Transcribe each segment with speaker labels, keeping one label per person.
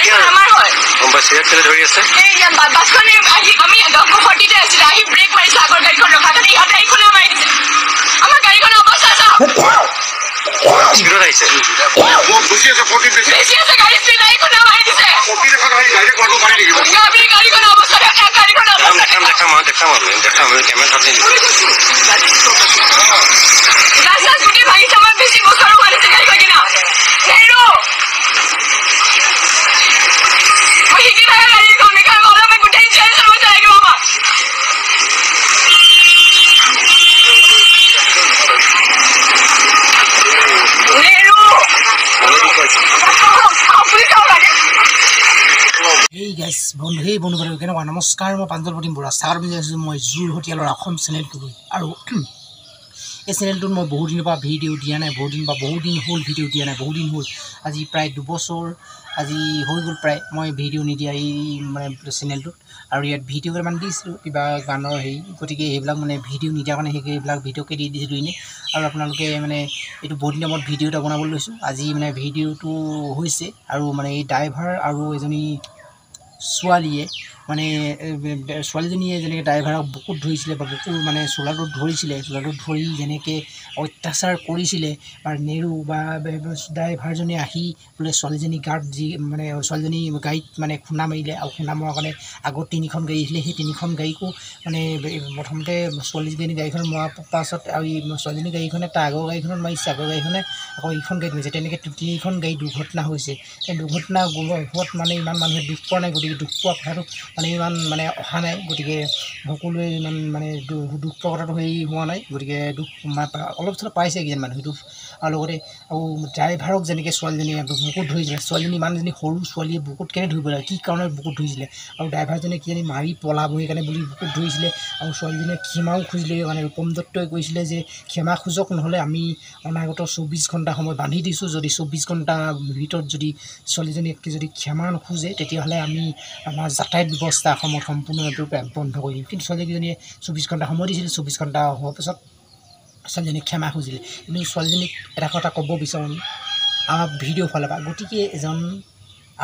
Speaker 1: গাড়ীখন আমাৰ হয় ধৰি আছে বাছখনে আহি আমি 10:40তে আছিলে আহি ব্ৰেক মাৰিছে আগৰ গাড়ীখন ৰখা তাতে ইহঁতে গাড়ীখনে মাৰি দিছে আমাৰ গাড়ীখনৰ অৱস্থা চাওক স্পীডত আহিছে বেছি আছে গাড়ী স্পীড গাড়ীখনে মাৰি দিছে আমি গাড়ীখনৰ অৱস্থা গাড়ীখনৰ অৱস্থা দেখাম কেমেৰা লাষ্ট গোটেই ভাঙিছে আমাৰ বেছি বছৰো মাৰিছে গাড়ীখন কিনা হেৰো মই শিকি থকা গাড়ীখন সেইকাৰণে অলপ গোটেই চেঞ্জ হৈ যায় লাগিব আমাক
Speaker 2: Hey guys, hey বন্ধুবান্ধৱ কেনেকুৱা নমস্কাৰ মই প্ৰাঞ্জল প্ৰতিম বৰা স্বাগতম জনাইছোঁ মই যোৰহতীয়ালৰ অসম চেনেলটোলৈ আৰু এই চেনেলটোত মই বহুত দিনৰ পৰা ভিডিঅ' দিয়া নাই বহুত দিন হ'ল ভিডিঅ' দিয়া নাই বহুত দিন হ'ল আজি প্ৰায় 2 বছৰ আজি হৈ গ'ল প্ৰায় মই ভিডিঅ' নিদিয়া এই মানে চেনেলটোত আৰু ইয়াত ভিডিঅ' কেইটামান দিছিলোঁ কিবা গানৰ হেৰি গতিকে এইবিলাক মানে ভিডিঅ' নিদিয়াৰ কাৰণে সেইবিলাক ভিডিঅ'কে দি দিছিলোঁ এনেই আৰু আপোনালোকে মানে এইটো বহুত দিনৰ মূৰত ভিডিঅ' এটা বনাবলৈ লৈছোঁ আজি মানে ভিডিঅ'টো হৈছে আৰু মানে এই ড্ৰাইভাৰ আৰু এজনী ছোৱালীয়ে মানে ছোৱালীজনীয়ে যেনেকৈ ড্ৰাইভাৰক বুকুত ধৰিছিলে বা বুকুৰ মানে চোলাটোত ধৰিছিলে চোলাটোত ধৰি যেনেকৈ অত্যাচাৰ কৰিছিলে বা নেৰু বা ড্ৰাইভাৰজনে আহি বোলে ছোৱালীজনী গাত যি মানে ছোৱালীজনী গাড়ীত মানে খুন্দা মাৰিলে আৰু খুন্দা মৰাৰ কাৰণে আগত 3খন গাড়ী আহিছিলে সেই 3খন গাড়ীকো মানে প্ৰথমতে ছোৱালীজনী গাড়ীখন মৰাৰ পাছত আৰু এই ছোৱালীজনী গাড়ীখনে তাৰ আগৰ গাড়ীখনত মাৰিছে আগৰ গাড়ীখনে আকৌ এইখন গাড়ীত মাৰিছে তেনেকৈ 3খন গাড়ী দুৰ্ঘটনা হৈছে সেই দুৰ্ঘটনা হোৱাত মানে ইমান মানুহে দুখ পোৱা নাই গতিকে দুখ পোৱা কথাটো মানে ইমান মানে অহা নাই গতিকে সকলোৱে ইমান মানে দুখ পোৱা কথাটো হেৰি হোৱা নাই গতিকে দুখ অলপ চলপ পাইছে কিজন মানুহে দুখ আৰু লগতে আৰু ড্ৰাইভাৰক যেনেকৈ ছোৱালীজনীয়ে বুকুত ধৰিছিলে ছোৱালীজনী ইমানজনী সৰু ছোৱালীয়ে বুকুত কেনে ধৰিব লাগে কি কাৰণে বুকুত ধৰিছিলে আৰু ড্ৰাইভাৰজনে কিজানি মাৰি পলাব সেইকাৰণে বুলি বুকুত ধৰিছিলে আৰু ছোৱালীজনীয়ে ক্ষমাও খুজিলে মানে ৰূপম দত্তই কৈছিলে যে ক্ষমা খোজক নহ'লে আমি অনাগত 24 ঘণ্টা সময় বান্ধি দিছোঁ যদি 24 ঘণ্টা ভিতৰত যদি ছোৱালীজনীক যদি ক্ষমা নোখোজে তেতিয়াহ'লে আমি আমাৰ যাতায়াত ব্যৱস্থা অসমত সম্পূৰ্ণৰূপে বন্ধ কৰি দিম কিন্তু ছোৱালীজনীয়ে 24 ঘণ্টা সময় দিছিলে 24 ঘণ্টা হোৱাৰ পিছত ছোৱালীজনীক ক্ষমা খুজিলে কিন্তু ছোৱালীজনীক এটা কথা ক'ব বিচাৰোঁ আমাৰ ভিডিঅ' ফালৰ পৰা গতিকে এজন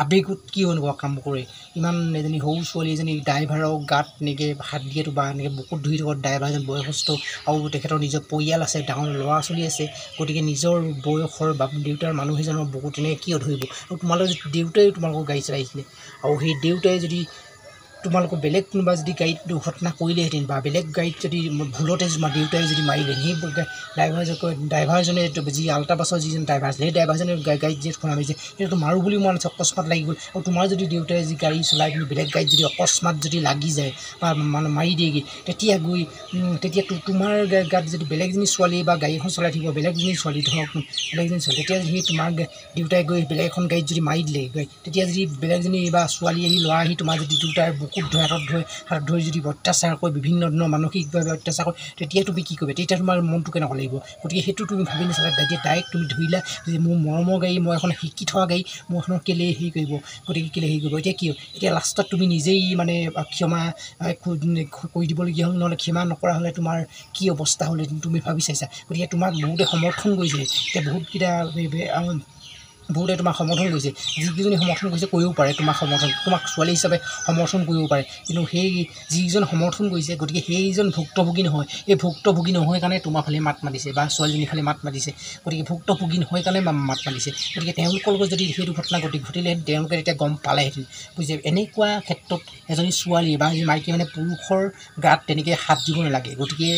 Speaker 2: আৱেগত কি অনুভৱ কাম কৰে ইমান এজনী সৰু ছোৱালী এজনী ড্ৰাইভাৰক গাত এনেকৈ হাত দিয়েতো বা এনেকৈ বুকুত ধৰি থকা ড্ৰাইভাৰজন বয়সস্থ আৰু তেখেতৰ নিজৰ পৰিয়াল আছে ডাঙৰ ল'ৰা ছোৱালী আছে গতিকে নিজৰ বয়সৰ বা দেউতাৰ মানুহ এজনৰ বুকুত এনেকৈ কিয় ধৰিব আৰু তোমালোকৰ দেউতাই তোমালোকৰ গাড়ী চলাইছিলে আৰু সেই দেউতাই যদি তোমালোকৰ বেলেগ কোনোবা যদি গাড়ীত দুৰ্ঘটনা কৰিলেহেঁতেন বা বেলেগ গাড়ীত যদি ভুলতে তোমাৰ দেউতাই যদি মাৰিলে সেই ড্ৰাইভাৰজনে যি আল্ট্ৰা বাছৰ যিজন ড্ৰাইভাৰ আছিলে সেই ড্ৰাইভাৰজনে গাড়ীত যি খুন্দা মাৰিছে সেইটো মাৰোঁ বুলি মন আছে অকস্মাত লাগি গ'ল আৰু তোমাৰ যদি দেউতাই যি গাড়ী চলাই পিনি বেলেগ গাড়ীত যদি অকস্মাত যদি লাগি যায় বা মানে মাৰি দিয়েগৈ তেতিয়া তোমাৰ গাত যদি বেলেগজনী ছোৱালী বা গাড়ী এখন চলাই থাকিব বেলেগজনী ছোৱালী ধৰক বেলেগজনী ছোৱালী তেতিয়া যদি তোমাৰ দেউতাই গৈ বেলেগ এখন গাড়ীত যদি মাৰি দিলে তেতিয়া যদি বেলেগজনী বা ছোৱালী আহি ল'ৰা আহি তোমাৰ যদি দেউতাৰ বুকুত হাতত ধৰি যদি অত্যাচাৰ কৰে বিভিন্ন ধৰণৰ মানসিকভাৱে অত্যাচাৰ কৰে তেতিয়া তুমি কি কৰিবা তেতিয়া তোমাৰ মনটো কেনেকুৱা লাগিব গতিকে সেইটো তুমি ভাবি নাচালা তেতিয়া ডাইৰেক্ট তুমি ধৰিলা যে মোৰ মৰমৰ গাড়ী মই এখন শিকি থকা গাড়ী মোৰ এখনত কেলে হেৰি কৰিব গতিকে কেলে হেৰি কৰিব এতিয়া কি এতিয়া লাষ্টত তুমি নিজেই মানে ক্ষমা কৰি দিবলগীয়া হ'ল নহ'লে ক্ষমা নকৰা হ'লে তোমাৰ কি অৱস্থা হ'লে তুমি ভাবি চাইছা গতিকে তোমাক বহুতে সমৰ্থন কৰিছিলে এতিয়া বহুতে তোমাক সমৰ্থন কৰিছে যিকেইজনী সমৰ্থন কৰিছে কৰিব পাৰে তোমাক ছোৱালী হিচাপে সমৰ্থন কৰিব পাৰে কিন্তু সেই যিজন সমৰ্থন কৰিছে গতিকে সেইজন ভুক্তভোগী নহয় এই ভুক্তভোগী নহয় কাৰণে তোমাৰ ফালে মাত মাতিছে বা ছোৱালীজনীৰ ফালে মাত মাতিছে গতিকে ভুক্তভোগী নহয় কাৰণে মাত মাতিছে গতিকে তেওঁলোকৰ লগত যদি সেইটো ঘটনা ঘটিলেহেঁতেন তেওঁলোকে তেতিয়া গম পালেহেঁতেন বুজিছে এনেকুৱা ক্ষেত্ৰত এজনী ছোৱালী বা মাইকী মানে পুৰুষৰ গাত তেনেকৈ হাত দিব নালাগে গতিকে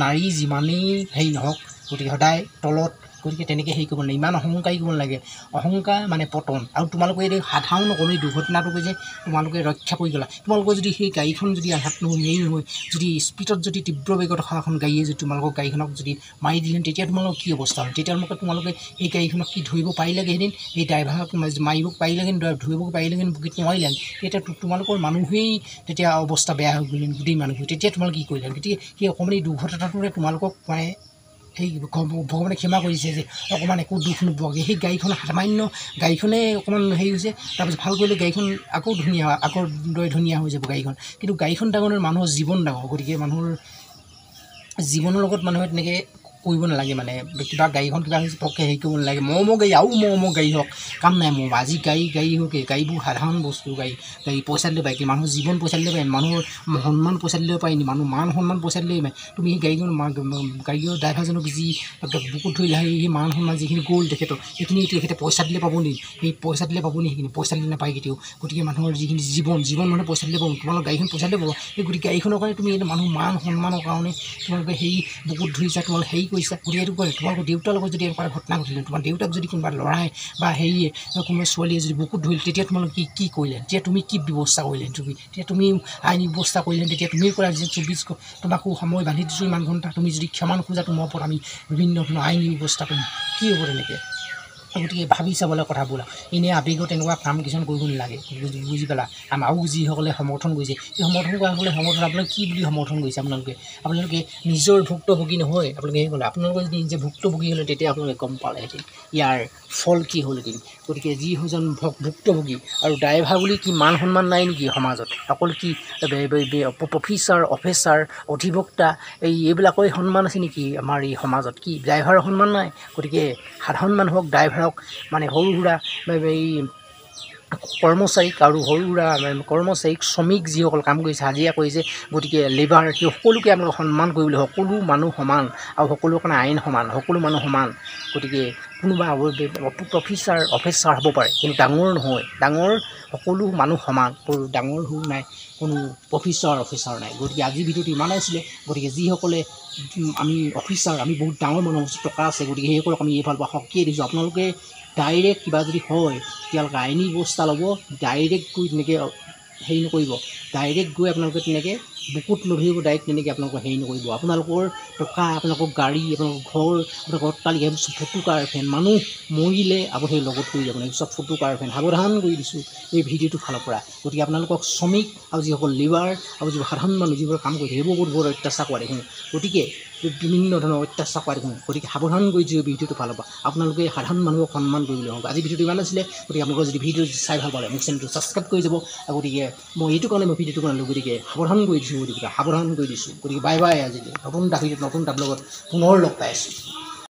Speaker 2: নাৰী যিমানেই হেৰি নহওক গতিকে সদায় তলত গতিকে তেনেকৈ হেৰি কৰিব নালাগে ইমান অহংকাৰী কৰিব নালাগে অহংকাৰ মানে পতন আৰু তোমালোকে এই সাধাৰণ নকৰি দুৰ্ঘটনাটো যে তোমালোকে ৰক্ষা কৰি গ'লা তোমালোকৰ যদি সেই গাড়ীখন যদি হাত হেৰি নহয় যদি স্পীডত যদি তীব্ৰ বেগত অহা এখন গাড়ীয়ে যদি তোমালোকৰ গাড়ীখনক যদি মাৰি দিলেহেঁতেন তেতিয়া তোমালোকৰ কি অৱস্থা হ'ল তেতিয়া তোমালোকে সেই গাড়ীখনক কি ধৰিব পাৰিলেগৈহেঁতেন সেই ড্ৰাইভাৰক মাৰিব পাৰিলেগৈহেঁতেন ধৰিব পাৰিলেগৈহেঁতেন বুকিত নোৱাৰিলেহেঁতেন তেতিয়া তোমালোকৰ মানুহেই তেতিয়া অৱস্থা বেয়া হৈ গ'লহেঁতেন গোটেই মানুহে তেতিয়া তোমালোকে কি কৰিলেহেঁতেন গতিকে সেই অকণমান এই দুৰ্ঘটনাটোৰে তোমালোকক মানে সেই ভগৱানে ক্ষমা কৰিছে যে অকণমান একো দুখ নোপোৱাকৈ সেই গাড়ীখন সামান্য গাড়ীখনে অকণমান হেৰি হৈছে তাৰপিছত ভাল কৰিলে গাড়ীখন আকৌ আগৰ দৰে ধুনীয়া হৈ যাব গাড়ীখন কিন্তু গাড়ীখন ডাঙৰ মানুহৰ জীৱন ডাঙৰ গতিকে মানুহৰ জীৱনৰ লগত মানুহে তেনেকৈ কৰিব নালাগে মানে কিবা গাড়ীখন কিবা হৈছে পটকৈ হেৰি কৰিব নালাগে মহ গাড়ী আৰু মহ গাড়ী হওক কাম নাই মোৰ আজি গাড়ী হওক গাড়ীবোৰ সাধাৰণ বস্তু গাড়ী পইচা দিলে পায় কি মানুহৰ জীৱন পইচা দিলে পায় মানুহৰ সন্মান পইচা দিলে পায় নি মানুহ মান সন্মান পইচা দিলে পায় তুমি সেই গাড়ীখন গাড়ীৰ ড্ৰাইভাৰজনক যি বুকুত ধৰিলে সেই মান সন্মান যিখিনি গ'ল তেখেতৰ সেইখিনি তেখেতে পইচা দিলে পাব নি সেই পইচা দিলে পাব নি সেইখিনি পইচা দিলে নাপায় কেতিয়াও গতিকে মানুহৰ যিখিনি জীৱন মানুহে পইচা দিলে পাব তোমালোকৰ গাড়ীখন পইচা দিলে পাব সেই গতিকে গাড়ীখনৰ কাৰণে তুমি মানুহ মান সন্মানৰ কাৰণে তোমালোকে সেই বুকুত ধৰিছা তোমালোকে হেৰি কৰিছা গতিকে এইটো কৰে তোমালোকৰ দেউতাৰ লগত যদি এনেকুৱা ঘটনা ঘটিলে তোমাৰ দেউতাক যদি কোনোবা ল'ৰাই বা হেৰিয়ে কোনোবা ছোৱালীয়ে যদি বুকুত ধৰিলে তেতিয়া তোমালোকে কি কৰিলে তেতিয়া তুমি কি ব্যৱস্থা কৰিলে তুমি তেতিয়া তুমি আইনী ব্যৱস্থা কৰিলে তেতিয়া তুমি কৰা যে 24 তোমাকো সময় বান্ধি দিছোঁ ইমান ঘণ্টা তুমি যদি ক্ষমা নোখোজা তোমাৰ ওপৰত আমি বিভিন্ন ধৰণৰ আইনী ব্যৱস্থা কৰিম কি হ'ব তেনেকৈ গতিকে ভাবি চাবলৈ কথাবোৰ এনেই আৱেগত তেনেকুৱা কাম কিছুমান কৰিব নালাগে বুজি পেলা আমাৰো যিসকলে সমৰ্থন কৰিছে সেই সমৰ্থন কৰাসকলে সমৰ্থন আপোনালোকে কি বুলি সমৰ্থন কৰিছে আপোনালোকে নিজৰ ভুক্তভোগী নহয় আপোনালোকে সেই ক'লে আপোনালোকে যদি নিজে ভুক্তভোগী হ'লে তেতিয়া আপোনালোকে গম পালেহেঁতেন ইয়াৰ ফল কি হ'লহেঁতেন গতিকে যিজন ভুক্তভোগী আৰু ড্ৰাইভাৰ বুলি কি মান সন্মান নাই নেকি সমাজত অকল কি অফিচাৰ অধিবক্তা এইবিলাকৰে সন্মান আছে নেকি আমাৰ এই সমাজত কি ড্ৰাইভাৰৰ সন্মান নাই গতিকে সাধাৰণ মানুহক ড্ৰাইভাৰক মানে সৰু সুৰা এই কৰ্মচাৰীক আৰু সৰু সুৰা কৰ্মচাৰীক শ্ৰমিক যিসকল কাম কৰিছে হাজিৰা কৰিছে গতিকে লেবাৰ সেই সকলোকে আপোনালোকে সন্মান কৰিবলৈ সকলো মানুহ সমান আৰু সকলো কাৰণে আইন সমান সকলো মানুহ সমান গতিকে কোনোবা অফিচাৰ হ'ব পাৰে কিন্তু ডাঙৰ নহয় ডাঙৰ সকলো মানুহ সমান ডাঙৰ সৰু নাই কোনো অফিচাৰ নাই গতিকে আজিৰ ভিডিঅ'টো ইমানেই আছিলে গতিকে যিসকলে আমি অফিচাৰ আমি বহুত ডাঙৰ মানুহ টকা আছে গতিকে সেইসকলক আমি এইফালৰ পৰা শক্তিয়ে দিছোঁ আপোনালোকে ডাইৰেক্ট কিবা যদি হয় তেতিয়ালৈকে আইনী ব্যৱস্থা ল'ব ডাইৰেক্ট গৈ তেনেকৈ হেৰি নকৰিব ডাইৰেক্ট গৈ আপোনালোকে তেনেকৈ বুকুত নধৰিব ডাইৰেক্ট তেনেকৈ আপোনালোকে হেৰি নকৰিব আপোনালোকৰ টকা আপোনালোকৰ গাড়ী আপোনালোকৰ ঘৰ আপোনালোকৰ অট্টালিকা এইবোৰ চব ফটোকাৰ ফেন মানুহ মৰিলে আপুনি সেই লগত কৰি যাব এইবোৰ চব ফটোকাৰ ফেন সাৱধান কৰি দিছোঁ এই ভিডিঅ'টোৰ ফালৰ পৰা গতিকে আপোনালোকক শ্ৰমিক আৰু যিসকল লেবাৰ আৰু যিবোৰ সাধাৰণ মানুহ যিবোৰ কাম কৰি সেইবোৰ বহুত অত্যাচাৰ কৰা দেখোন গতিকে বিভিন্ন ধৰণৰ অত্যাচাৰ কৰা দেখোন গতিকে সাৱধান কৰি দিছোঁ এই ভিডিঅ'টোৰ ফালৰ পৰা আপোনালোকে সাধাৰণ মানুহক সন্মান কৰিবলৈ হ'ব আজি ভিডিঅ'টো ইমান আছিলে গতিকে আপোনালোকৰ যদি ভিডিঅ' চাই ভাল পালে মোক চেনেলটো ছাবস্ক্ৰাইব কৰি যাব গতিকে মই এইটো কাৰণে মই ভিডিঅ'টো বনালোঁ গতিকে সাৱধান কৰি দিছোঁ গতিকে বাই বাই আজি নতুন এটা ভিডিঅ'ত নতুন এটা ব্লগত পুনৰ লগ পাই আছোঁ